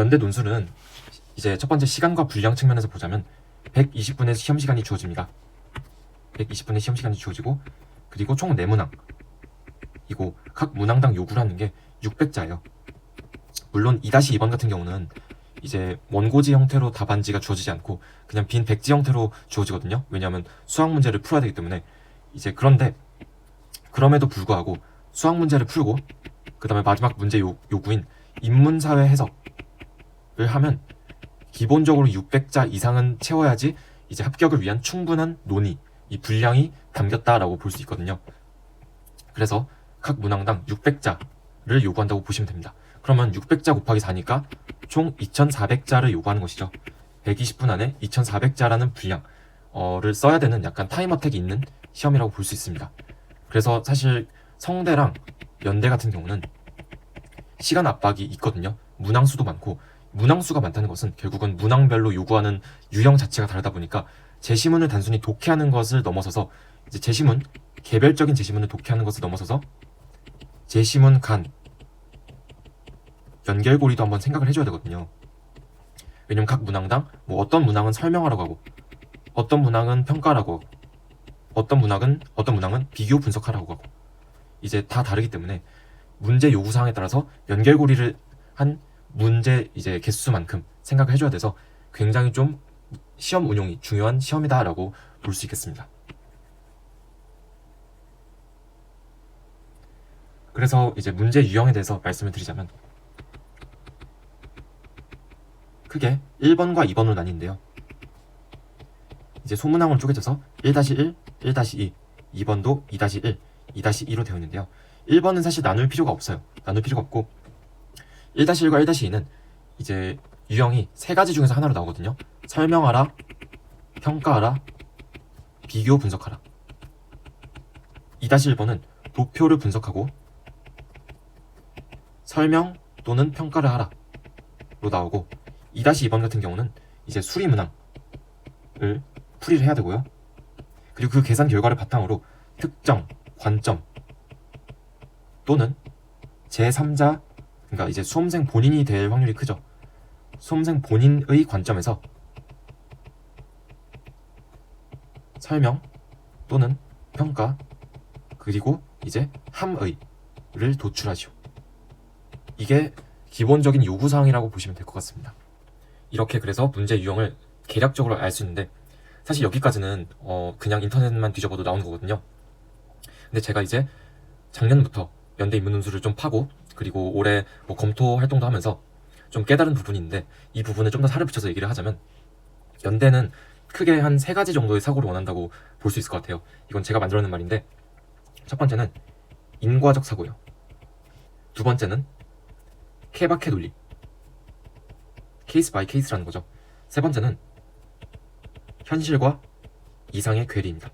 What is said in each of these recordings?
연대 논술은 이제 첫 번째 시간과 분량 측면에서 보자면 120분의 시험 시간이 주어집니다. 120분의 시험 시간이 주어지고, 그리고 총 4문항 이고 각 문항당 요구를 하는 게 600자예요. 물론 2-2번 같은 경우는 이제 원고지 형태로 답안지가 주어지지 않고 그냥 빈 백지 형태로 주어지거든요. 왜냐하면 수학 문제를 풀어야 되기 때문에. 이제 그런데 그럼에도 불구하고 수학 문제를 풀고 그 다음에 마지막 문제 요구인 인문사회 해석을 하면 기본적으로 600자 이상은 채워야지 이제 합격을 위한 충분한 논의, 이 분량이 담겼다라고 볼 수 있거든요. 그래서 각 문항당 600자를 요구한다고 보시면 됩니다. 그러면 600자 곱하기 4니까 총 2400자를 요구하는 것이죠. 120분 안에 2400자라는 분량을 써야 되는 약간 타임어택이 있는 시험이라고 볼 수 있습니다. 그래서 사실 성대랑 연대 같은 경우는 시간 압박이 있거든요. 문항수도 많고, 문항수가 많다는 것은 결국은 문항별로 요구하는 유형 자체가 다르다 보니까 제시문을 단순히 독해하는 것을 넘어서서 이제 제시문, 개별적인 제시문을 독해하는 것을 넘어서서 제시문 간 연결고리도 한번 생각을 해줘야 되거든요. 왜냐면 각 문항당 뭐 어떤 문항은 설명하라고 하고, 어떤 문항은 평가라고 하고, 어떤 문항은 비교 분석하라고 하고, 이제 다 다르기 때문에 문제 요구사항에 따라서 연결고리를 한 문제 이제 개수만큼 생각을 해줘야 돼서 굉장히 좀 시험 운용이 중요한 시험이다라고 볼 수 있겠습니다. 그래서 이제 문제 유형에 대해서 말씀을 드리자면 크게 1번과 2번으로 나뉜데요. 이제 소문항으로 쪼개져서 1-1, 1-2, 2번도 2-1, 2-2로 되어 있는데요. 1번은 사실 나눌 필요가 없어요. 나눌 필요가 없고 1-1과 1-2는 이제 유형이 3가지 중에서 하나로 나오거든요. 설명하라, 평가하라, 비교 분석하라. 2-1번은 도표를 분석하고 설명 또는 평가를 하라 로 나오고, 2-2번 같은 경우는 이제 수리 문항을 풀이를 해야 되고요. 그리고 그 계산 결과를 바탕으로 특정, 관점 또는 제3자, 그러니까 이제 수험생 본인이 될 확률이 크죠. 수험생 본인의 관점에서 설명 또는 평가, 그리고 이제 함의를 도출하시오. 이게 기본적인 요구사항이라고 보시면 될 것 같습니다. 이렇게 그래서 문제 유형을 개략적으로 알 수 있는데, 사실 여기까지는 그냥 인터넷만 뒤져봐도 나오는 거거든요. 근데 제가 이제 작년부터 연대 인문논술을 좀 파고, 그리고 올해 뭐 검토 활동도 하면서 좀 깨달은 부분이 있는데, 이 부분을 좀 더 살을 붙여서 얘기를 하자면, 연대는 크게 한 3가지 정도의 사고를 원한다고 볼 수 있을 것 같아요. 이건 제가 만들어낸 말인데, 첫 번째는 인과적 사고예요. 두 번째는 케바케 논리, 케이스 바이 케이스라는 거죠. 세 번째는 현실과 이상의 괴리입니다.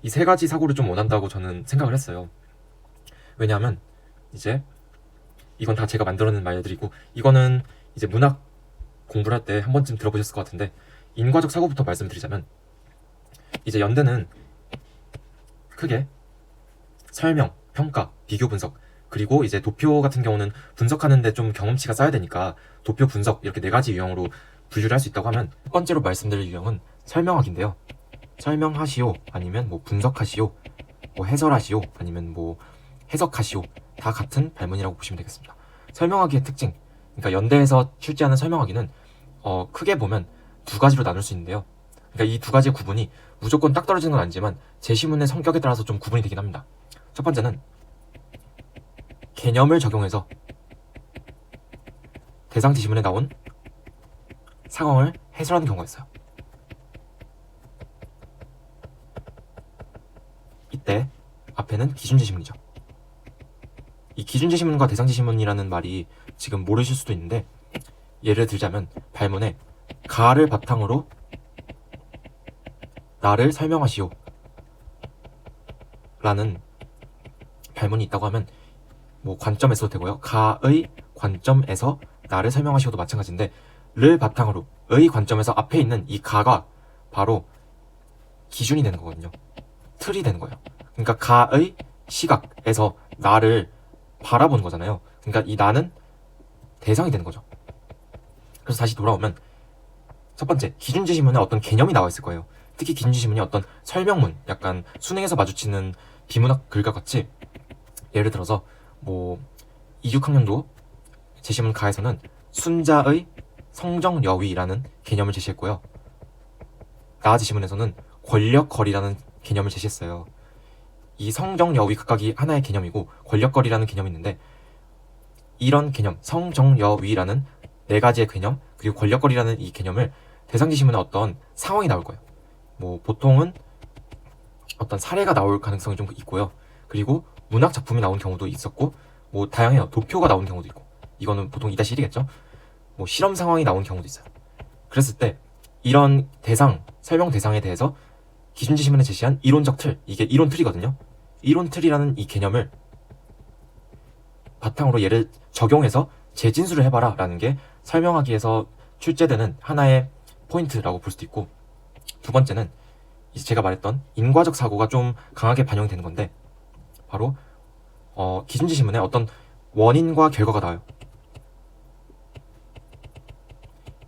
이 3가지 사고를 좀 원한다고 저는 생각을 했어요. 왜냐하면 이제 이건 다 제가 만들어낸 말들이고, 이거는 이제 문학 공부를 할 때 한 번쯤 들어보셨을 것 같은데, 인과적 사고부터 말씀드리자면 이제 연대는 크게 설명, 평가, 비교 분석, 그리고 이제 도표 같은 경우는 분석하는데 좀 경험치가 쌓여야 되니까 도표 분석, 이렇게 4가지 유형으로 분류를 할 수 있다고 하면, 첫 번째로 말씀드릴 유형은 설명학인데요. 설명하시오, 아니면 뭐 분석하시오, 뭐 해설하시오, 아니면 뭐 해석하시오, 다 같은 발문이라고 보시면 되겠습니다. 설명하기의 특징, 그러니까 연대에서 출제하는 설명하기는 크게 보면 2가지로 나눌 수 있는데요. 그러니까 이 2가지의 구분이 무조건 딱 떨어지는 건 아니지만 제시문의 성격에 따라서 좀 구분이 되긴 합니다. 첫 번째는 개념을 적용해서 대상 지시문에 나온 상황을 해설하는 경우가 있어요. 이때 앞에는 기준 제시문이죠. 이 기준 제시문과 대상 제시문이라는 말이 지금 모르실 수도 있는데, 예를 들자면 발문에 가를 바탕으로 나를 설명하시오 라는 발문이 있다고 하면 뭐 관점에서도 되고요. 가의 관점에서 나를 설명하시오도 마찬가지인데, 를 바탕으로 의 관점에서 앞에 있는 이 가가 바로 기준이 되는 거거든요. 틀이 되는 거예요. 그러니까 가의 시각에서 나를 바라보는 거잖아요. 그러니까 이 나는 대상이 되는 거죠. 그래서 다시 돌아오면 첫 번째, 기준지시문에 어떤 개념이 나와 있을 거예요. 특히 기준지시문이 어떤 설명문, 약간 수능에서 마주치는 비문학 글과 같이, 예를 들어서 뭐 26학년도 제시문 가에서는 순자의 성정여위라는 개념을 제시했고요. 나 제시문에서는 권력거리라는 개념을 제시했어요. 이 성정여위 각각이 하나의 개념이고 권력거리라는 개념이 있는데, 이런 개념, 성정여위라는 네 가지의 개념, 그리고 권력거리라는 이 개념을 대상지시문에 어떤 상황이 나올 거예요. 뭐 보통은 어떤 사례가 나올 가능성이 좀 있고요. 그리고 문학 작품이 나온 경우도 있었고, 뭐 다양해요. 도표가 나온 경우도 있고, 이거는 보통 2-1이겠죠. 뭐 실험 상황이 나온 경우도 있어요. 그랬을 때 이런 대상, 설명 대상에 대해서 기준지시문에 제시한 이론적 틀, 이게 이론 틀이거든요. 이론 틀이라는 이 개념을 바탕으로 얘를 적용해서 재진술을 해봐라 라는 게 설명하기 위해서 출제되는 하나의 포인트라고 볼 수도 있고, 두 번째는 이제 제가 말했던 인과적 사고가 좀 강하게 반영이 되는 건데, 바로 기준지시문에 어떤 원인과 결과가 나와요.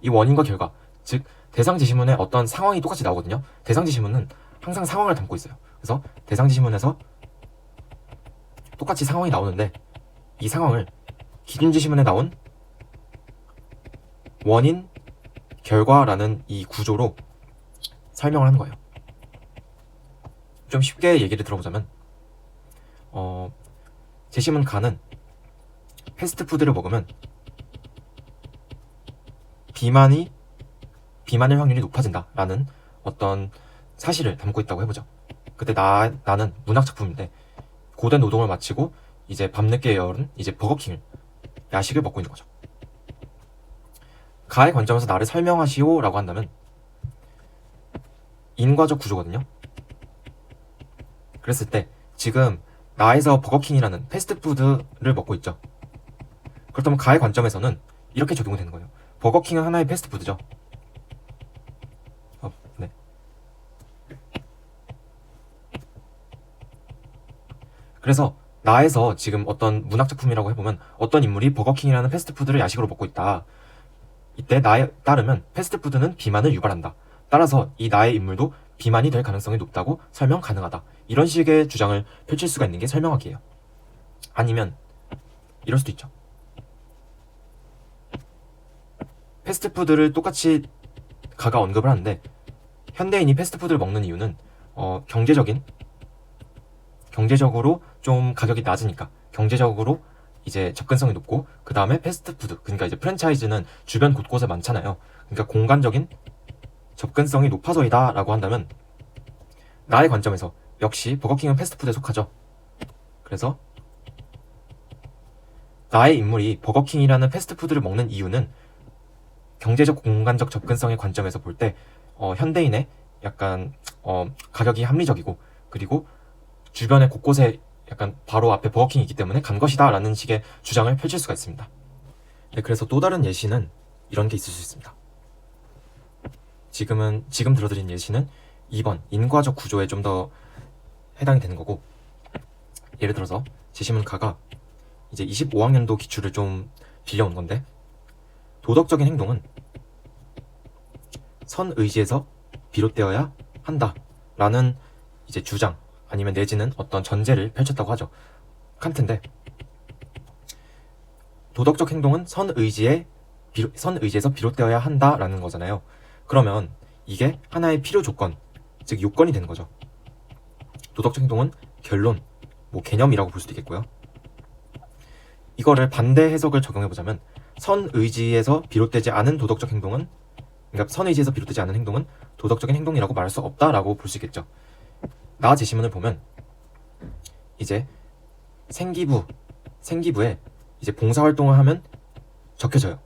이 원인과 결과, 즉 대상지시문에 어떤 상황이 똑같이 나오거든요. 대상지시문은 항상 상황을 담고 있어요. 그래서 대상지시문에서 똑같이 상황이 나오는데, 이 상황을 기준지시문에 나온 원인, 결과라는 이 구조로 설명을 하는 거예요. 좀 쉽게 얘기를 들어보자면, 제시문 가는 패스트푸드를 먹으면 비만일 확률이 높아진다라는 어떤 사실을 담고 있다고 해보죠. 그때 나는 문학 작품인데 고된 노동을 마치고 이제 밤늦게 열은 이제 버거킹을, 야식을 먹고 있는 거죠. 가의 관점에서 나를 설명하시오 라고 한다면 인과적 구조거든요. 그랬을 때 지금 나에서 버거킹이라는 패스트푸드를 먹고 있죠. 그렇다면 가의 관점에서는 이렇게 적용이 되는 거예요. 버거킹은 하나의 패스트푸드죠. 네. 그래서 나에서 지금 어떤 문학작품이라고 해보면 어떤 인물이 버거킹이라는 패스트푸드를 야식으로 먹고 있다. 이때 나에 따르면 패스트푸드는 비만을 유발한다. 따라서 이 나의 인물도 비만이 될 가능성이 높다고 설명 가능하다. 이런 식의 주장을 펼칠 수가 있는 게 설명하기예요. 아니면 이럴 수도 있죠. 패스트푸드를 똑같이 가가 언급을 하는데, 현대인이 패스트푸드를 먹는 이유는 경제적으로 좀 가격이 낮으니까, 경제적으로 이제 접근성이 높고, 그 다음에 패스트푸드, 그러니까 이제 프랜차이즈는 주변 곳곳에 많잖아요. 그러니까 공간적인 접근성이 높아서이다 라고 한다면, 나의 관점에서 역시 버거킹은 패스트푸드에 속하죠. 그래서 나의 인물이 버거킹이라는 패스트푸드를 먹는 이유는 경제적 공간적 접근성의 관점에서 볼 때 현대인의 약간 가격이 합리적이고, 그리고 주변의 곳곳에 약간 바로 앞에 버거킹이 있기 때문에 간 것이다 라는 식의 주장을 펼칠 수가 있습니다. 네, 그래서 또 다른 예시는 이런 게 있을 수 있습니다. 지금 들어드린 예시는 2번 인과적 구조에 좀 더 해당이 되는 거고, 예를 들어서 제시문 가가 이제 25학년도 기출을 좀 빌려온 건데, 도덕적인 행동은 선의지에서 비롯되어야 한다 라는 이제 주장, 아니면 내지는 어떤 전제를 펼쳤다고 하죠. 칸트인데, 도덕적 행동은 선의지에서 비롯되어야 한다 라는 거잖아요. 그러면 이게 하나의 필요 조건, 즉 요건이 되는 거죠. 도덕적 행동은 결론, 뭐 개념이라고 볼 수도 있겠고요. 이거를 반대 해석을 적용해보자면, 선의지에서 비롯되지 않은 도덕적 행동은, 그러니까 선의지에서 비롯되지 않은 행동은 도덕적인 행동이라고 말할 수 없다라고 볼 수 있겠죠. 나 제시문을 보면 이제 생기부에 이제 봉사활동을 하면 적혀져요.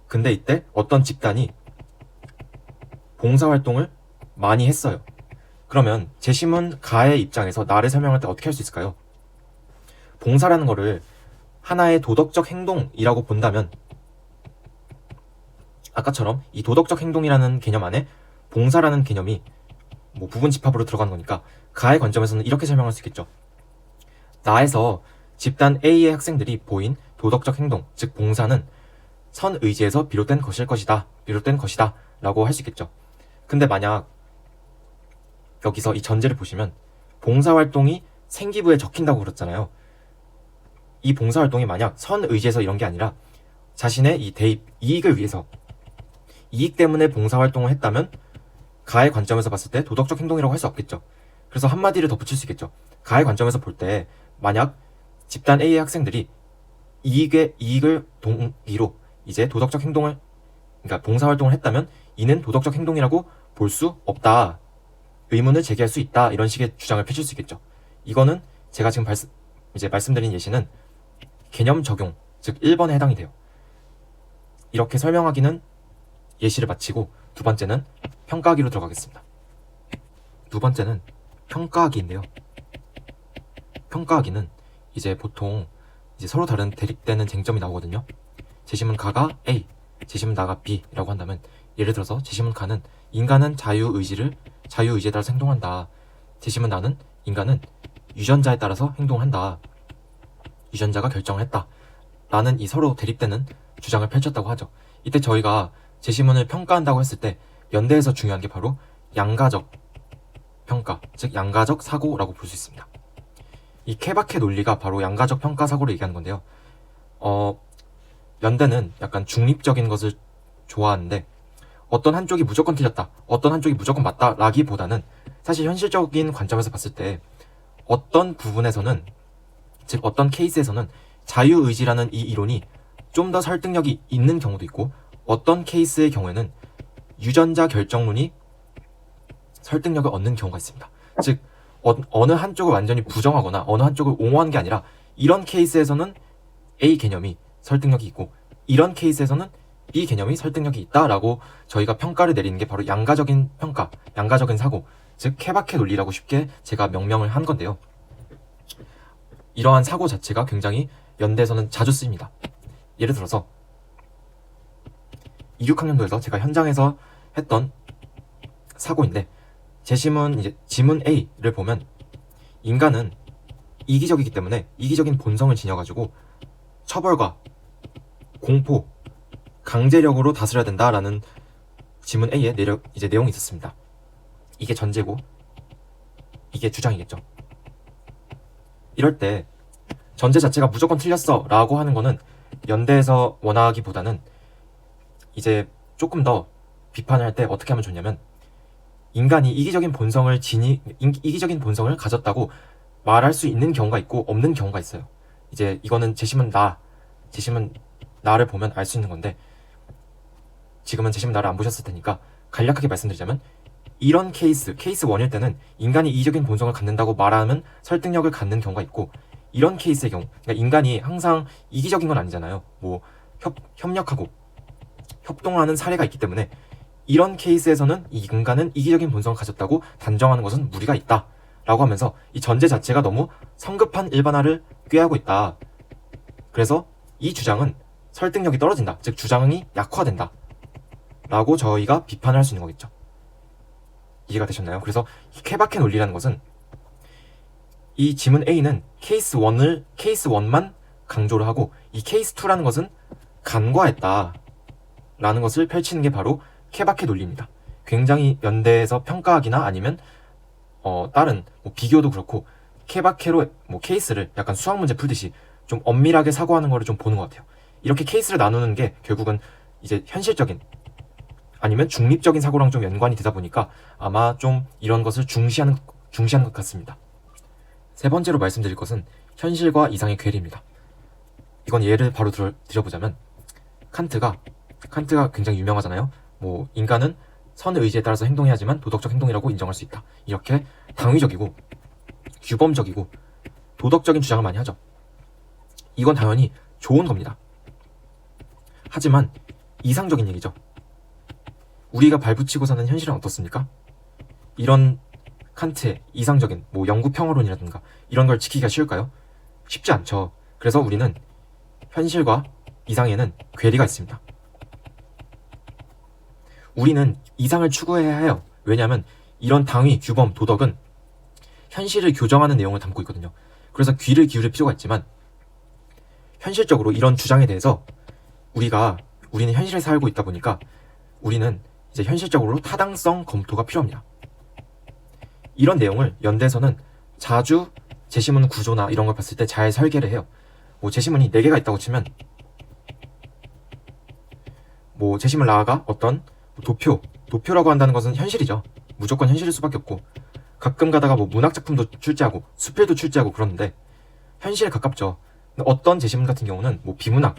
근데 이때 어떤 집단이 봉사활동을 많이 했어요. 그러면 제시문 가의 입장에서 나를 설명할 때 어떻게 할 수 있을까요? 봉사라는 거를 하나의 도덕적 행동이라고 본다면, 아까처럼 이 도덕적 행동이라는 개념 안에 봉사라는 개념이 뭐 부분 집합으로 들어가는 거니까 가의 관점에서는 이렇게 설명할 수 있겠죠. 나에서 집단 A의 학생들이 보인 도덕적 행동, 즉 봉사는 선의지에서 비롯된 것이다 라고 할 수 있겠죠. 근데 만약 여기서 이 전제를 보시면 봉사활동이 생기부에 적힌다고 그랬잖아요. 이 봉사활동이 만약 선의지에서 이런 게 아니라 자신의 이 대입, 이익을 위해서, 이익 때문에 봉사활동을 했다면 가의 관점에서 봤을 때 도덕적 행동이라고 할 수 없겠죠. 그래서 한마디를 덧붙일 수 있겠죠. 가의 관점에서 볼 때 만약 집단 A의 학생들이 이익을 동기로 이제 도덕적 행동을, 그러니까 봉사활동을 했다면 이는 도덕적 행동이라고 볼 수 없다, 의문을 제기할 수 있다, 이런 식의 주장을 펼칠 수 있겠죠. 이거는 제가 지금 말씀드린 예시는 개념 적용, 즉 1번에 해당이 돼요. 이렇게 설명하기는 예시를 마치고 두 번째는 평가하기로 들어가겠습니다. 두 번째는 평가하기인데요. 평가하기는 이제 보통 이제 서로 다른 대립되는 쟁점이 나오거든요. 재심은 가가 A, 재심은 나가 B라고 한다면, 예를 들어서 재심은 가는 인간은 자유의지에 따라서 행동한다. 재심은 나는 인간은 유전자에 따라서 행동한다. 유전자가 결정을 했다. 라는 이 서로 대립되는 주장을 펼쳤다고 하죠. 이때 저희가 재심문을 평가한다고 했을 때 연대에서 중요한 게 바로 양가적 평가, 즉 양가적 사고라고 볼 수 있습니다. 이 케바케 논리가 바로 양가적 평가 사고를 얘기하는 건데요. 연대는 약간 중립적인 것을 좋아하는데 어떤 한쪽이 무조건 틀렸다, 어떤 한쪽이 무조건 맞다 라기보다는 사실 현실적인 관점에서 봤을 때 어떤 부분에서는, 즉 어떤 케이스에서는 자유의지라는 이 이론이 좀 더 설득력이 있는 경우도 있고, 어떤 케이스의 경우에는 유전자 결정론이 설득력을 얻는 경우가 있습니다. 즉 어느 한쪽을 완전히 부정하거나 어느 한쪽을 옹호하는 게 아니라 이런 케이스에서는 A 개념이 설득력이 있고 이런 케이스에서는 B 개념이 설득력이 있다라고 저희가 평가를 내리는 게 바로 양가적인 평가, 양가적인 사고, 즉 케바케 논리라고 쉽게 제가 명명을 한 건데요. 이러한 사고 자체가 굉장히 연대에서는 자주 쓰입니다. 예를 들어서 26학년도에서 제가 현장에서 했던 사고인데, 재심은 이제 지문 A를 보면 인간은 이기적이기 때문에 이기적인 본성을 지녀가지고 처벌과 공포, 강제력으로 다스려야 된다라는 지문 A의 내용이 있었습니다. 이게 전제고 이게 주장이겠죠. 이럴 때 전제 자체가 무조건 틀렸어 라고 하는 거는 연대에서 원하기보다는 이제 조금 더 비판을 할 때 어떻게 하면 좋냐면, 인간이 이기적인 본성을 가졌다고 말할 수 있는 경우가 있고 없는 경우가 있어요. 이제 이거는 재심은 나를 보면 알 수 있는 건데, 지금은 재심은 나를 안 보셨을 테니까 간략하게 말씀드리자면, 이런 케이스 1일 때는 인간이 이기적인 본성을 갖는다고 말하면 설득력을 갖는 경우가 있고, 이런 케이스의 경우, 그러니까 인간이 항상 이기적인 건 아니잖아요. 뭐 협력하고 협동하는 사례가 있기 때문에 이런 케이스에서는 이 인간은 이기적인 본성을 가졌다고 단정하는 것은 무리가 있다 라고 하면서 이 전제 자체가 너무 성급한 일반화를 꾀하고 있다. 그래서 이 주장은 설득력이 떨어진다, 즉 주장이 약화된다 라고 저희가 비판을 할 수 있는 거겠죠. 이해가 되셨나요? 그래서 이 케바케 논리라는 것은 이 지문 A는 케이스 1만 강조를 하고 이 케이스 2라는 것은 간과했다 라는 것을 펼치는 게 바로 케바케 논리입니다. 굉장히 연대에서 평가하기나 아니면 다른 비교도 그렇고 케바케로 케이스를 약간 수학 문제 풀듯이 좀 엄밀하게 사고하는 거를 좀 보는 것 같아요. 이렇게 케이스를 나누는 게 결국은 이제 현실적인 아니면 중립적인 사고랑 좀 연관이 되다 보니까 아마 좀 이런 것을 중시하는 것 같습니다. 세 번째로 말씀드릴 것은 현실과 이상의 괴리입니다. 이건 예를 바로 들어보자면, 칸트가 굉장히 유명하잖아요. 인간은 선의 의지에 따라서 행동해야지만 도덕적 행동이라고 인정할 수 있다. 이렇게 당위적이고 규범적이고 도덕적인 주장을 많이 하죠. 이건 당연히 좋은 겁니다. 하지만 이상적인 얘기죠. 우리가 발붙이고 사는 현실은 어떻습니까? 이런 칸트의 이상적인 영구 평화론이라든가 이런 걸 지키기가 쉬울까요? 쉽지 않죠. 그래서 우리는 현실과 이상에는 괴리가 있습니다. 우리는 이상을 추구해야 해요. 왜냐하면 이런 당위, 규범, 도덕은 현실을 교정하는 내용을 담고 있거든요. 그래서 귀를 기울일 필요가 있지만 현실적으로 이런 주장에 대해서 우리는 현실에 살고 있다 보니까 우리는 이제 현실적으로 타당성 검토가 필요합니다. 이런 내용을 연대에서는 자주 제시문 구조나 이런 걸 봤을 때 잘 설계를 해요. 뭐 제시문이 4개가 있다고 치면 뭐 제시문 라가 어떤 도표라고 한다는 것은 현실이죠. 무조건 현실일 수밖에 없고, 가끔 가다가 뭐 문학작품도 출제하고 수필도 출제하고 그러는데 현실에 가깝죠. 어떤 제시문 같은 경우는 뭐 비문학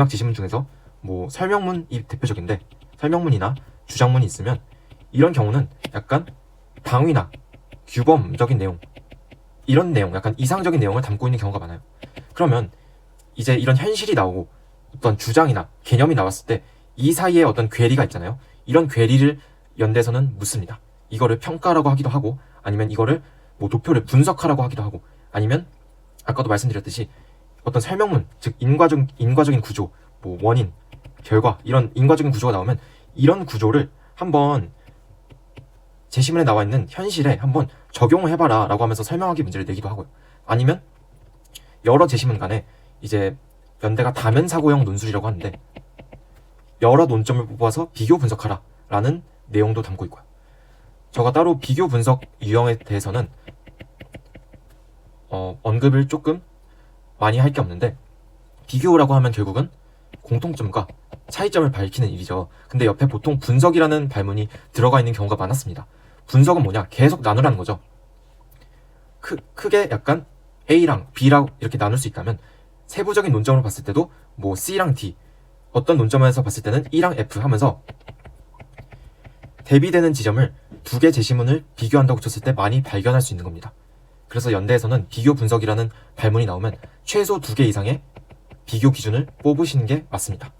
제시문 중에서 뭐 설명문이 대표적인데, 설명문이나 주장문이 있으면 이런 경우는 약간 당위나 규범적인 내용, 이런 내용, 약간 이상적인 내용을 담고 있는 경우가 많아요. 그러면 이제 이런 현실이 나오고 어떤 주장이나 개념이 나왔을 때 이 사이에 어떤 괴리가 있잖아요. 이런 괴리를 연대에서는 묻습니다. 이거를 평가라고 하기도 하고, 아니면 이거를 뭐 도표를 분석하라고 하기도 하고, 아니면 아까도 말씀드렸듯이 어떤 설명문, 즉 인과적인 구조, 뭐 원인, 결과, 이런 인과적인 구조가 나오면 이런 구조를 한번 제시문에 나와 있는 현실에 한번 적용을 해봐라 라고 하면서 설명하기 문제를 내기도 하고요. 아니면 여러 제시문 간에 이제 연대가 다면사고형 논술이라고 하는데, 여러 논점을 뽑아서 비교 분석하라 라는 내용도 담고 있고요. 저가 따로 비교 분석 유형에 대해서는 언급을 조금 많이 할 게 없는데, 비교라고 하면 결국은 공통점과 차이점을 밝히는 일이죠. 근데 옆에 보통 분석이라는 발문이 들어가 있는 경우가 많았습니다. 분석은 뭐냐? 계속 나누라는 거죠. 크게 약간 A랑 B라고 이렇게 나눌 수 있다면, 세부적인 논점으로 봤을 때도 뭐 C랑 D, 어떤 논점에서 봤을 때는 E랑 F 하면서 대비되는 지점을 2개 제시문을 비교한다고 쳤을 때 많이 발견할 수 있는 겁니다. 그래서 연대에서는 비교 분석이라는 발문이 나오면 최소 2개 이상의 비교 기준을 뽑으시는 게 맞습니다.